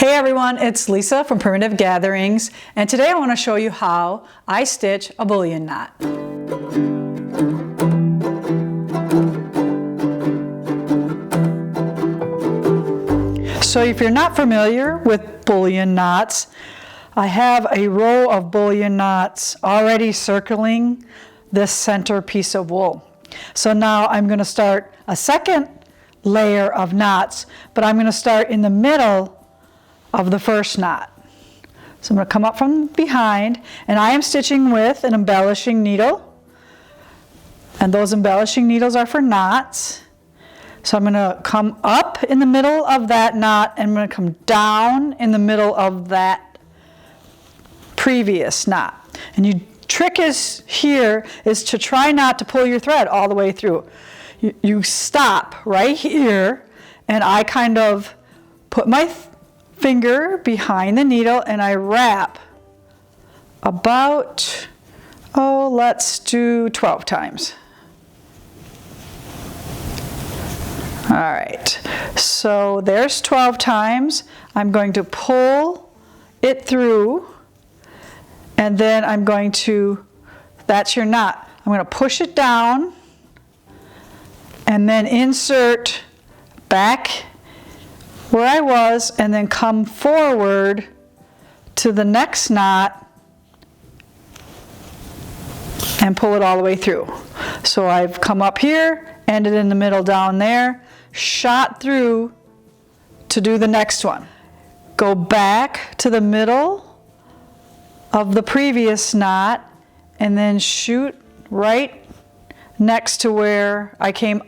Hey everyone, it's Lisa from Primitive Gatherings, and today I want to show you how I stitch a bullion knot. So if you're not familiar with bullion knots, I have a row of bullion knots already circling this center piece of wool. So now I'm going to start a second layer of knots, but I'm going to start in the middle of the first knot. So I'm going to come up from behind, and I am stitching with an embellishing needle, and those embellishing needles are for knots. So I'm going to come up in the middle of that knot, and I'm going to come down in the middle of that previous knot. And your trick here is to try not to pull your thread all the way through. You stop right here, and I kind of put my finger behind the needle and I wrap about, let's do 12 times. All right, so there's 12 times. I'm going to pull it through, and then I'm going to, that's your knot. I'm going to push it down and then insert back where I was, and then come forward to the next knot and pull it all the way through. So I've come up here, ended in the middle down there, shot through to do the next one. Go back to the middle of the previous knot and then shoot right next to where I came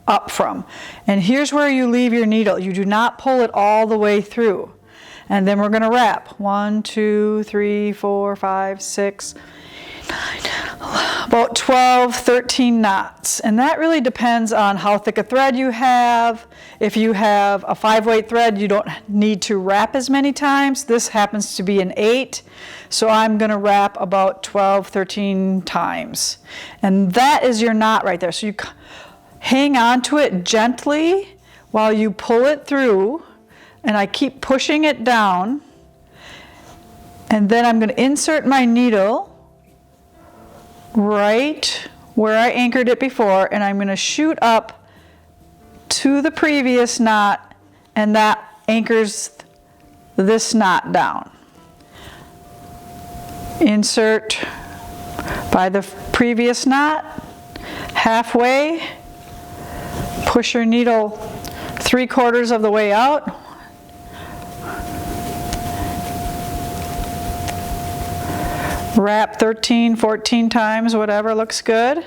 up from. And here's where you leave your needle. You do not pull it all the way through. And then we're going to wrap 1, 2, 3, 4, 5, 6, 9, about 12, 13 knots. And that really depends on how thick a thread you have. If you have a 5-weight thread, you don't need to wrap as many times. This happens to be an 8. So I'm going to wrap about 12, 13 times. And that is your knot right there. So you hang on to it gently while you pull it through, and I keep pushing it down, and then I'm going to insert my needle right where I anchored it before, and I'm going to shoot up to the previous knot, and that anchors this knot down. Insert by the previous knot, halfway, push your needle 3/4 of the way out. Wrap 13, 14 times, whatever looks good.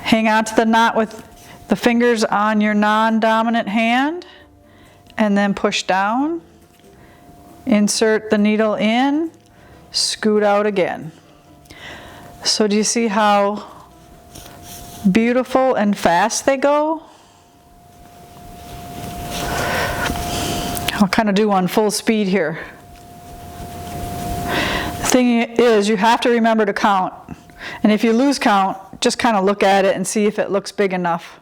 Hang on to the knot with the fingers on your non-dominant hand, and then push down. Insert the needle in, scoot out again. So do you see how beautiful and fast they go? I'll kind of do one full speed here. The thing is, you have to remember to count. And if you lose count, just kind of look at it and see if it looks big enough.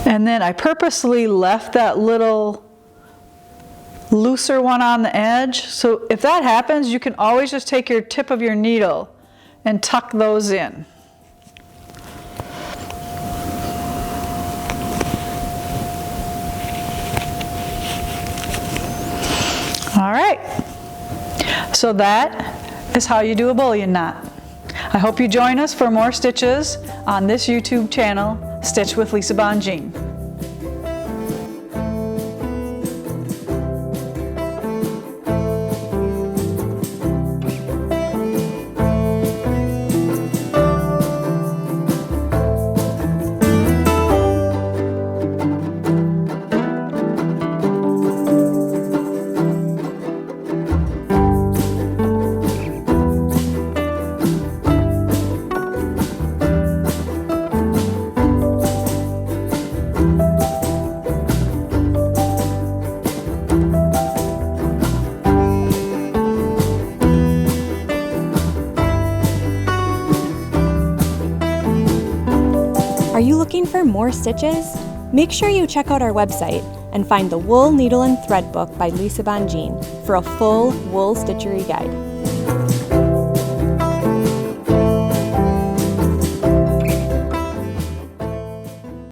And then I purposely left that little looser one on the edge. So if that happens, you can always just take your tip of your needle and tuck those in. All right, so that is how you do a bullion knot. I hope you join us for more stitches on this YouTube channel, Stitch with Lisa Bongean. Are you looking for more stitches? Make sure you check out our website and find the Wool, Needle, and Thread book by Lisa Bongean for a full wool stitchery guide.